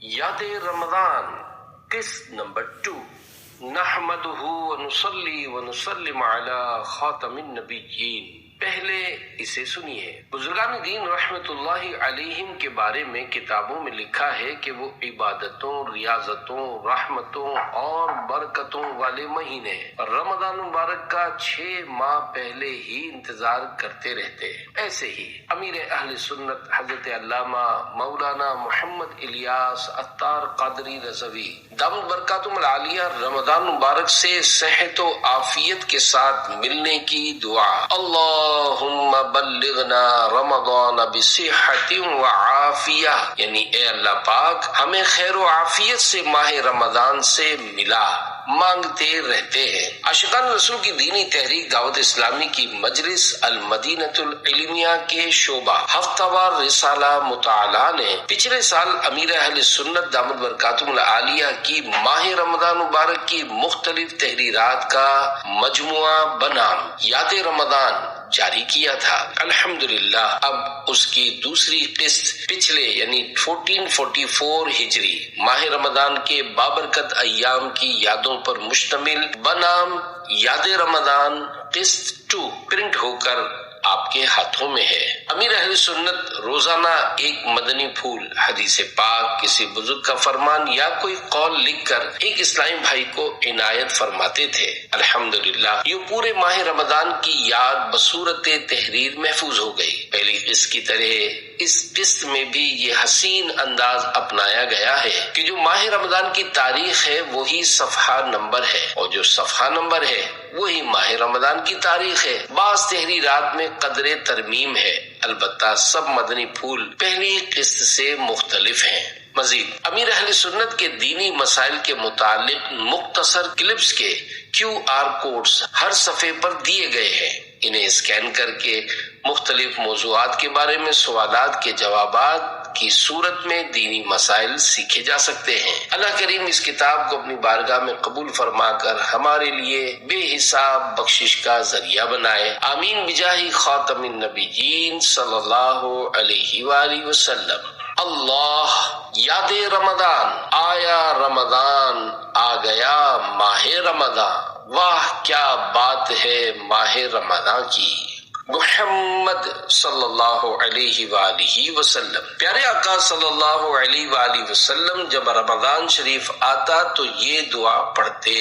یاد رمضان قسط نمبر 2 نحمدہ ونصلی ونسلم علی خاتم النبیین۔ پہلے اسے سنیے۔ بزرگان دین رحمت اللہ علیہم کے بارے میں کتابوں میں لکھا ہے کہ وہ عبادتوں، ریاضتوں، رحمتوں اور برکتوں والے مہینے رمضان مبارک کا 6 ماہ پہلے ہی انتظار کرتے رہتے ہیں۔ ایسے ہی امیر اہل سنت حضرت علامہ مولانا محمد الیاس عطار قادری رضوی دامت برکاتہم العالیہ رمضان مبارک سے صحت و عافیت کے ساتھ ملنے کی دعا اللہم بلغنا رمضان بصحت و عافیہ، یعنی اے اللہ پاک ہمیں خیر و عافیت سے ماہ رمضان سے ملا، مانگتے رہتے ہیں۔ عاشقان رسول کی دینی تحریک دعوت اسلامی کی مجلس المدینۃ العلمیہ کے شعبہ ہفتہ وار رسالہ مطالعہ نے پچھلے سال امیر اہل سنت دامت برکاتہم العالیہ کی ماہ رمضان مبارک کی مختلف تحریرات کا مجموعہ بنام یاد رمضان جاری کیا تھا۔ الحمدللہ اب اس کی دوسری قسط پچھلے یعنی 1444 ہجری ماہ رمضان کے بابرکت ایام کی یادوں پر مشتمل بنام یاد رمضان قسط 2 پرنٹ ہو کر آپ کے ہاتھوں میں ہے۔ امیر اہل سنت روزانہ ایک مدنی پھول، حدیث پاک، کسی بزرگ کا فرمان یا کوئی قول لکھ کر ایک اسلامی بھائی کو عنایت فرماتے تھے۔ الحمدللہ یہ پورے ماہ رمضان کی یاد بصورت تحریر محفوظ ہو گئی۔ پہلی قسط کی طرح اس قسط میں بھی یہ حسین انداز اپنایا گیا ہے کہ جو ماہ رمضان کی تاریخ ہے وہی صفحہ نمبر ہے، اور جو صفحہ نمبر ہے وہی ماہ رمضان کی تاریخ ہے۔ بعض تحریرات میں قدر ترمیم ہے، البتہ سب مدنی پھول پہلی قسط سے مختلف ہیں۔ مزید امیر اہل سنت کے دینی مسائل کے متعلق مختصر کلپس کے QR کوڈز ہر صفحے پر دیے گئے ہیں۔ انہیں اسکین کر کے مختلف موضوعات کے بارے میں سوالات کے جوابات کی صورت میں دینی مسائل سیکھے جا سکتے ہیں۔ اللہ کریم اس کتاب کو اپنی بارگاہ میں قبول فرما کر ہمارے لیے بے حساب بخشش کا ذریعہ بنائے، آمین بجاہ خاتم النبیین صلی اللہ علیہ وآلہ وسلم۔ اللہ یاد رمضان آیا، رمضان آ گیا، ماہ رمضان، واہ کیا بات ہے ماہ رمضان کی۔ محمد صلی اللہ علیہ وآلہ وسلم، پیارے آقا صلی اللہ علیہ وآلہ وسلم جب رمضان شریف آتا تو یہ دعا پڑھتے،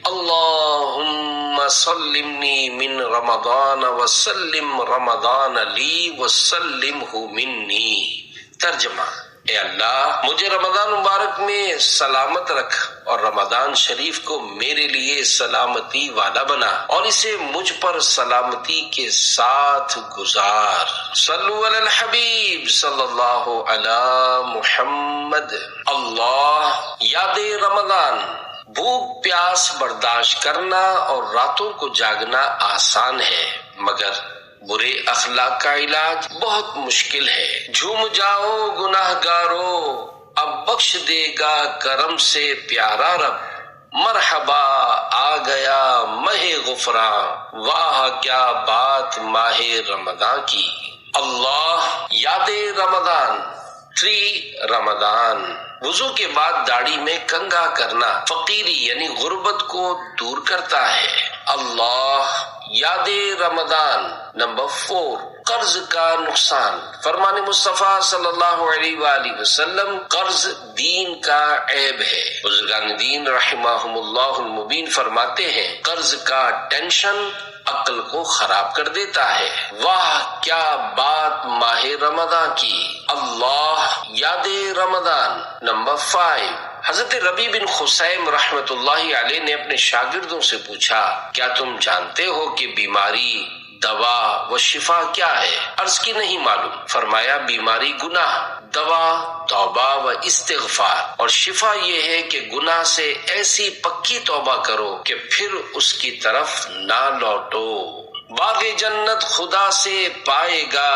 اللہم سلمنی من رمضان وسلم رمضان لی وسلمہ منی۔ ترجمہ، اے اللہ مجھے رمضان مبارک میں سلامت رکھ اور رمضان شریف کو میرے لیے سلامتی والا بنا اور اسے مجھ پر سلامتی کے ساتھ گزار۔ صلو علی الحبیب صلی اللہ علی محمد۔ اللہ یاد رمضان، بھوک پیاس برداشت کرنا اور راتوں کو جاگنا آسان ہے، مگر برے اخلاق کا علاج بہت مشکل ہے۔ جھوم جاؤ گناہ گارو، اب بخش دے گا کرم سے پیارا رب، مرحبا آ گیا ماہ غفران، واہ کیا بات ماہ رمضان کی۔ اللہ یاد رمضان 3 رمضان، وضو کے بعد داڑھی میں کنگھا کرنا فقیری یعنی غربت کو دور کرتا ہے۔ اللہ یاد رمضان نمبر 4 قرض کا نقصان، فرمان مصطفیٰ صلی اللہ علیہ وآلہ وسلم، قرض دین کا عیب ہے۔ بزرگان دین رحمہم اللہ المبین فرماتے ہیں قرض کا ٹینشن عقل کو خراب کر دیتا ہے۔ واہ کیا بات ماہ رمضان کی۔ اللہ یاد رمضان نمبر 5 حضرت ربیع بن خثیم رحمت اللہ علیہ نے اپنے شاگردوں سے پوچھا، کیا تم جانتے ہو کہ بیماری، دوا و شفا کیا ہے؟ عرض کی نہیں معلوم۔ فرمایا بیماری گناہ، دوا توبہ و استغفار، اور شفا یہ ہے کہ گناہ سے ایسی پکی توبہ کرو کہ پھر اس کی طرف نہ لوٹو۔ باغ جنت خدا سے پائے گا،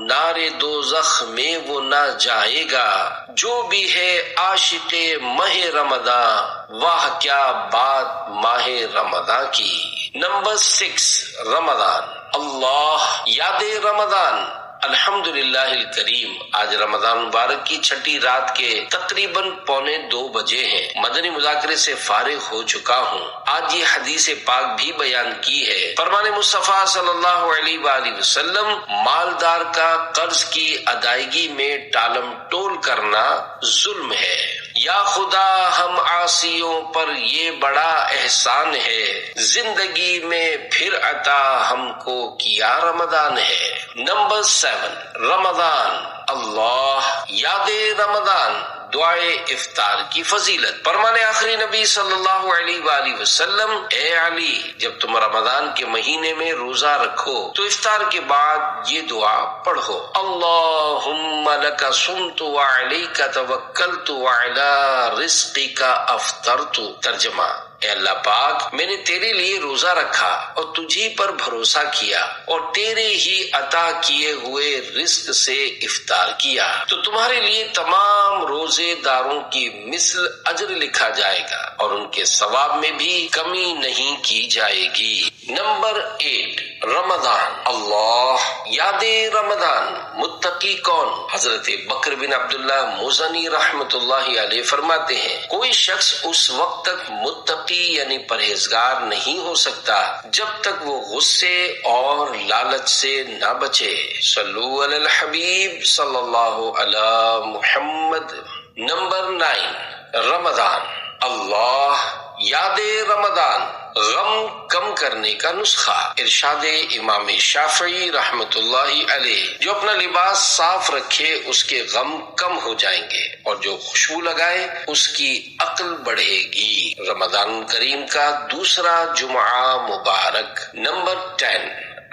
نار دوزخ میں وہ نہ جائے گا، جو بھی ہے عاشق ماہ رمضان، واہ کیا بات ماہ رمضان کی۔ نمبر 6 رمضان، اللہ یاد رمضان، الحمدللہ الکریم، آج رمضان مبارک کی چھٹی رات کے تقریباً 1:45 بجے ہیں۔ مدنی مذاکرے سے فارغ ہو چکا ہوں۔ آج یہ حدیث پاک بھی بیان کی ہے۔ فرمان مصطفیٰ صلی اللہ علیہ وآلہ وسلم، مالدار کا قرض کی ادائیگی میں ٹالم ٹول کرنا ظلم ہے۔ یا خدا، ہم عاصیوں پر یہ بڑا احسان ہے، زندگی میں پھر عطا ہم کو کیا رمضان ہے۔ نمبر 7، رمضان اللہ، یاد رمضان، دعائے افطار کی فضیلت۔ فرمان آخری نبی صلی اللہ علیہ وآلہ وسلم، اے علی، جب تم رمضان کے مہینے میں روزہ رکھو تو افطار کے بعد یہ دعا پڑھو، اللہم لک صمت وعلیک توکلت وعلی رزقک افطرت۔ ترجمہ، اے اللہ پاک، میں نے تیرے لیے روزہ رکھا اور تجھی پر بھروسہ کیا اور تیرے ہی عطا کیے ہوئے رزق سے افطار کیا، تو تمہارے لیے تمام روزے داروں کی مثل اجر لکھا جائے گا اور ان کے ثواب میں بھی کمی نہیں کی جائے گی۔ نمبر 8، رمضان اللہ، یاد رمضان، متقی کون؟ حضرت بکر بن عبداللہ مزنی رحمت اللہ علیہ فرماتے ہیں، کوئی شخص اس وقت تک متقی یعنی پرہیزگار نہیں ہو سکتا جب تک وہ غصے اور لالچ سے نہ بچے۔ صلو علی الحبیب صلی اللہ علی محمد۔ نمبر 9، رمضان اللہ، یاد رمضان، غم کم کرنے کا نسخہ۔ ارشاد امام شافعی رحمت اللہ علیہ، جو اپنا لباس صاف رکھے اس کے غم کم ہو جائیں گے اور جو خوشبو لگائے اس کی عقل بڑھے گی۔ رمضان کریم کا دوسرا جمعہ مبارک۔ نمبر 10،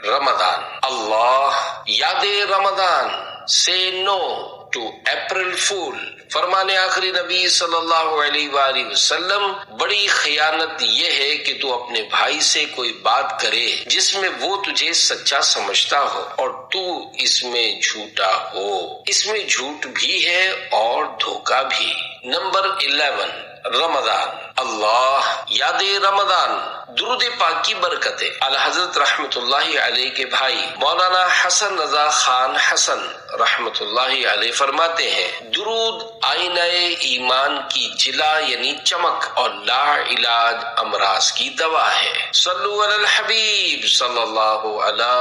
رمضان اللہ، یاد رمضان، سے نو ٹو اپریل فول۔ فرمان آخری نبی صلی اللہ علیہ وآلہ وسلم، بڑی خیانت یہ ہے کہ تو اپنے بھائی سے کوئی بات کرے جس میں وہ تجھے سچا سمجھتا ہو اور تو اس میں جھوٹا ہو۔ اس میں جھوٹ بھی ہے اور دھوکا بھی۔ نمبر 11، رمضان اللہ، یاد رمضان، درود پاک کی برکتیں۔ الحضرت رحمت اللہ علیہ کے بھائی مولانا حسن رضا خان حسن رحمت اللہ علیہ فرماتے ہیں، درود آئینہ ایمان کی جلا یعنی چمک اور لا علاج امراض کی دوا ہے۔ صلو علی الحبیب صلی اللہ علی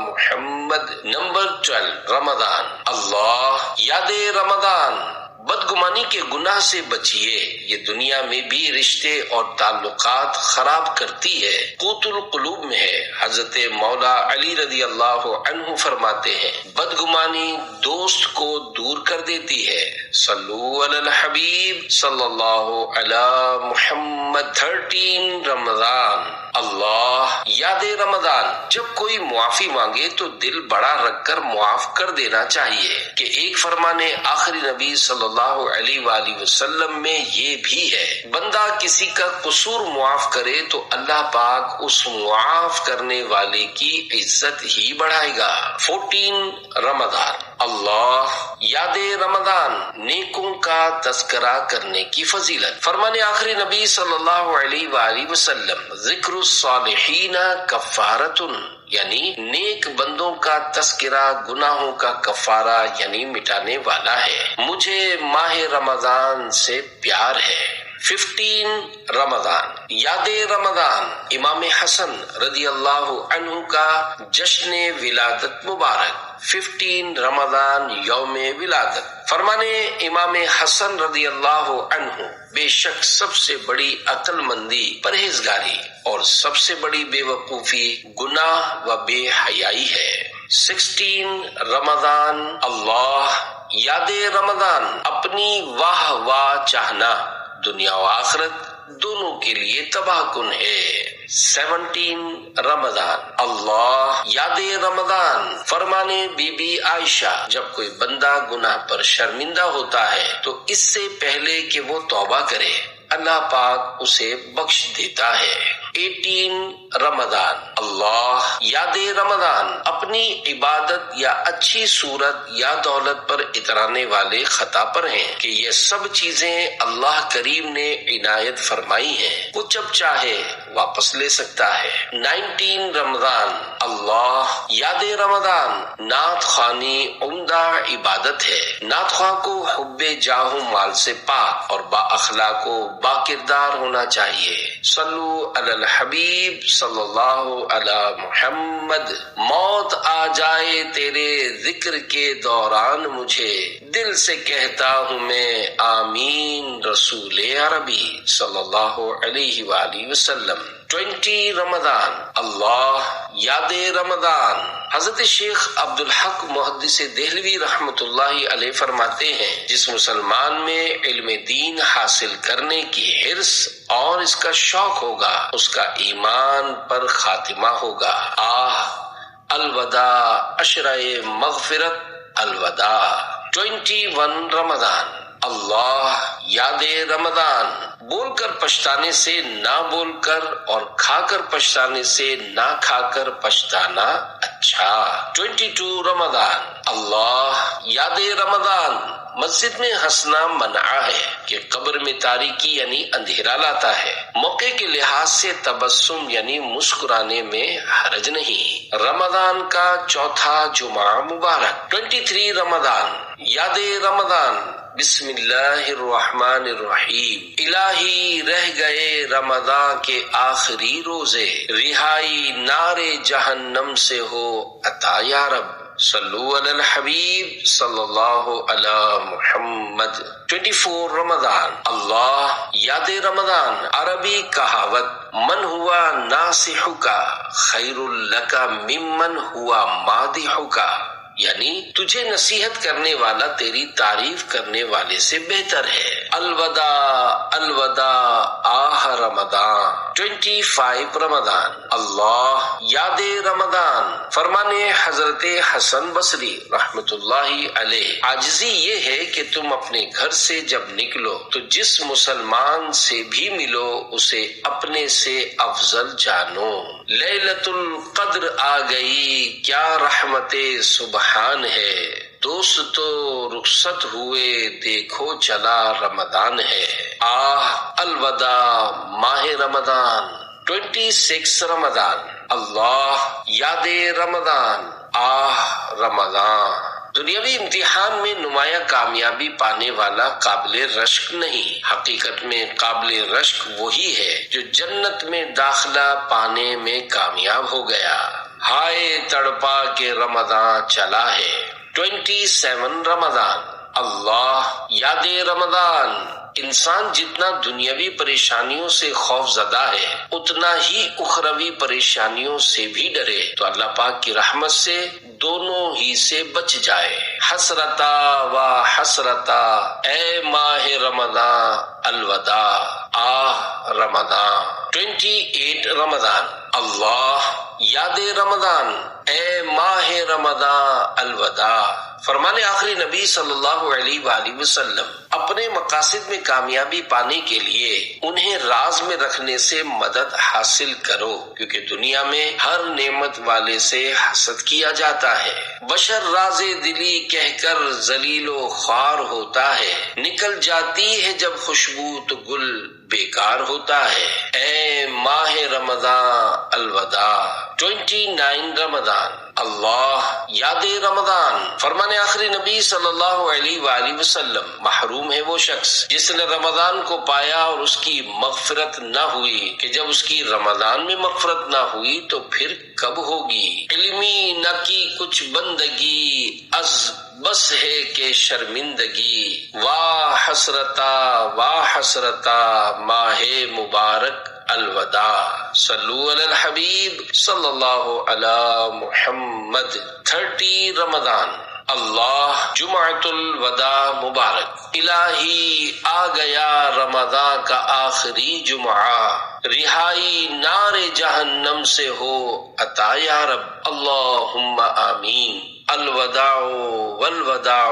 محمد۔ نمبر 12، رمضان اللہ، یاد رمضان، بدگمانی کے گناہ سے بچیے، یہ دنیا میں بھی رشتے اور تعلقات خراب کرتی ہے، قوت القلوب میں ہے۔ حضرت مولا علی رضی اللہ عنہ فرماتے ہیں، بدگمانی دوست کو دور کر دیتی ہے۔ صلو علی الحبیب صلی اللہ علی محمد۔ 13، رمضان اللہ، یاد رمضان، جب کوئی معافی مانگے تو دل بڑا رکھ کر معاف کر دینا چاہیے کہ ایک فرمان آخری نبی صلی اللہ علیہ وآلہ وسلم میں یہ بھی ہے، بندہ کسی کا قصور معاف کرے تو اللہ پاک اس معاف کرنے والے کی عزت ہی بڑھائے گا۔ 14، رمضان اللہ، یاد رمضان، نیکوں کا تذکرہ کرنے کی فضیلت۔ فرمان آخری نبی صلی اللہ علیہ وآلہ وسلم، ذکر الصالحین کفارۃ، یعنی نیک بندوں کا تذکرہ گناہوں کا کفارہ یعنی مٹانے والا ہے۔ مجھے ماہ رمضان سے پیار ہے۔ 15، رمضان، یاد رمضان، امام حسن رضی اللہ عنہ کا جشن ولادت مبارک۔ 15 رمضان، یوم ولادت۔ فرمانے امام حسن رضی اللہ عنہ، بے شک سب سے بڑی عقل مندی پرہیزگاری اور سب سے بڑی بے وقوفی گناہ و بے حیائی ہے۔ 16، رمضان اللہ، یاد رمضان، اپنی واہ واہ چاہنا دنیا و آخرت دونوں کے لیے تباہ کن ہے۔ 17، رمضان اللہ، یاد رمضان، فرمانے بی بی عائشہ، جب کوئی بندہ گناہ پر شرمندہ ہوتا ہے تو اس سے پہلے کہ وہ توبہ کرے اللہ پاک اسے بخش دیتا ہے۔ 18، رمضان اللہ، یاد رمضان، اپنی عبادت یا اچھی صورت یا دولت پر اترانے والے خطا پر ہیں کہ یہ سب چیزیں اللہ کریم نے عنایت فرمائی ہیں، وہ جب چاہے واپس لے سکتا ہے۔ 19، رمضان اللہ یاد رمضان نعت خوانی عمدہ عبادت ہے۔ نعت خواہ کو حب جاہ و مال سے پاک اور با اخلاق و با کردار ہونا چاہیے۔ صلو علی الحبیب صلی اللہ علی محمد۔ موت آ جائے تیرے ذکر کے دوران مجھے، دل سے کہتا ہوں میں آمین رسول عربی صلی اللہ علیہ وآلہ وسلم۔ 20 رمضان اللہ یاد رمضان۔ حضرت شیخ عبدالحق محدث دہلوی رحمۃ اللہ علیہ فرماتے ہیں، جس مسلمان میں علم دین حاصل کرنے کی حرص اور اس کا شوق ہوگا، اس کا ایمان پر خاتمہ ہوگا۔ الوداع عشرہ مغفرت الوداع۔ 21 رمضان اللہ یاد رمضان۔ بول کر پچھتانے سے نہ بول کر اور کھا کر پچھتانے سے نہ کھا کر پچھتانا اچھا۔ 22 رمضان اللہ یاد رمضان۔ مسجد میں ہنسنا منع ہے کہ قبر میں تاریکی یعنی اندھیرا لاتا ہے۔ موقع کے لحاظ سے تبسم یعنی مسکرانے میں حرج نہیں۔ رمضان کا چوتھا جمعہ مبارک۔ 23 رمضان یاد رمضان۔ بسم اللہ الرحمن الرحیم۔ الہی رہ گئے رمضان کے آخری روزے، رہائی نار جہنم سے ہو عطا یا رب۔ صلو علی الحبیب صلی اللہ علی محمد۔ 24 رمضان اللہ یاد رمضان۔ عربی کہاوت من ہوا ناصحک خیر لک ممن ہوا مادحک، یعنی تجھے نصیحت کرنے والا تیری تعریف کرنے والے سے بہتر ہے۔ الوداع الوداع آہ رمضان۔ 25 رمضان اللہ یاد رمضان۔ فرمانے حضرت حسن بصری رحمت اللہ علیہ، عاجزی یہ ہے کہ تم اپنے گھر سے جب نکلو تو جس مسلمان سے بھی ملو اسے اپنے سے افضل جانو۔ لیلۃ القدر آ گئی، کیا رحمت سبحان ہے، دوست تو رخصت ہوئے دیکھو چلا رمضان ہے۔ الوداع ماہ رمضان۔ 26 رمضان اللہ یاد رمضان۔ رمضان۔ دنیاوی امتحان میں نمایاں کامیابی پانے والا قابل رشک نہیں، حقیقت میں قابل رشک وہی ہے جو جنت میں داخلہ پانے میں کامیاب ہو گیا۔ ہائے تڑپا کے رمضان چلا ہے۔ 27 رمضان اللہ یاد رمضان۔ انسان جتنا دنیاوی پریشانیوں سے خوف زدہ ہے اتنا ہی اخروی پریشانیوں سے بھی ڈرے تو اللہ پاک کی رحمت سے دونوں ہی سے بچ جائے۔ حسرتا و حسرتا اے ماہ رمضان الوداع۔ رمضان۔ 28 رمضان اللہ یاد رمضان۔ اے ماہ رمضان الوداع۔ فرمان آخری نبی صلی اللہ علیہ وآلہ وسلم، اپنے مقاصد میں کامیابی پانے کے لیے انہیں راز میں رکھنے سے مدد حاصل کرو، کیونکہ دنیا میں ہر نعمت والے سے حسد کیا جاتا ہے۔ بشر راز دلی کہہ کر ذلیل و خوار ہوتا ہے، نکل جاتی ہے جب خوشبو تو گل بیکار ہوتا ہے۔ اے ماہ رمضان الوداع۔ 29 رمضان اللہ یاد رمضان۔ فرمان آخری نبی صلی اللہ علیہ وآلہ وسلم، محروم ہے وہ شخص جس نے رمضان کو پایا اور اس کی مغفرت نہ ہوئی، کہ جب اس کی رمضان میں مغفرت نہ ہوئی تو پھر کب ہوگی؟ علمی نہ کی کچھ بندگی، از بس ہے کہ شرمندگی، واہ حسرتا ماہ مبارک الوداع۔ صلو علی الحبیب صلی اللہ علی محمد۔ 30 رمضان اللہ جمعۃ الوداع مبارک۔ الہی آ گیا رمضان کا آخری جمعہ، رہائی نار جہنم سے ہو عطا یا رب، اللہم آمین۔ الوداع والوداع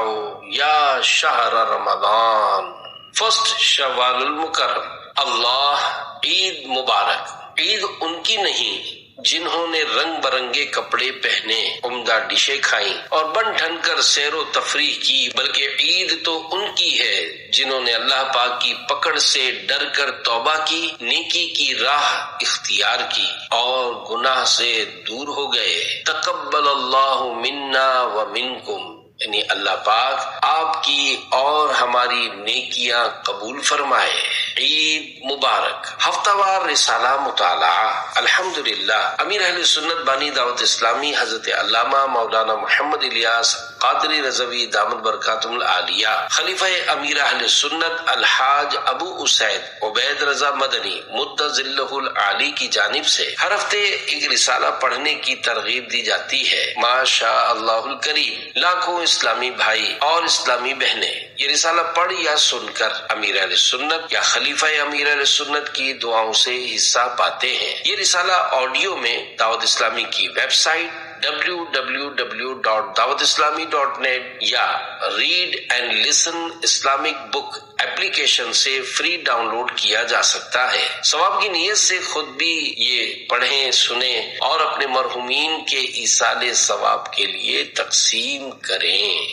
یا شہر رمضان۔ 1 شوال المکرم اللہ عید مبارک۔ عید ان کی نہیں جنہوں نے رنگ برنگے کپڑے پہنے، عمدہ ڈشیں کھائیں اور بن ٹھن کر سیر و تفریح کی، بلکہ عید تو ان کی ہے جنہوں نے اللہ پاک کی پکڑ سے ڈر کر توبہ کی، نیکی کی راہ اختیار کی اور گناہ سے دور ہو گئے۔ تقبل اللہ منا و منکم، یعنی اللہ پاک آپ کی اور ہماری نیکیاں قبول فرمائے۔ عید مبارک۔ ہفتہ وار رسالہ مطالعہ۔ الحمدللہ امیر اہل سنت بانی دعوت اسلامی حضرت علامہ مولانا محمد الیاس قادری رضوی دامت برکاتہم العالیہ، خلیفہ امیر اہل سنت الحاج ابو اسید عبید رضا مدنی مد ظلہ العالی کی جانب سے ہر ہفتے ایک رسالہ پڑھنے کی ترغیب دی جاتی ہے۔ ماشاء اللہ الکریم، لاکھوں اسلامی بھائی اور اسلامی بہنیں یہ رسالہ پڑھ یا سن کر امیر اہل سنت یا خلیفہ امیر اہل سنت کی دعاؤں سے حصہ پاتے ہیں۔ یہ رسالہ آڈیو میں دعوت اسلامی کی ویب سائٹ www.dawatislami.net یا read and listen Islamic book application سے فری ڈاؤن لوڈ کیا جا سکتا ہے۔ ثواب کی نیت سے خود بھی یہ پڑھیں، سنیں اور اپنے مرحومین کے ایصال ثواب کے لیے تقسیم کریں۔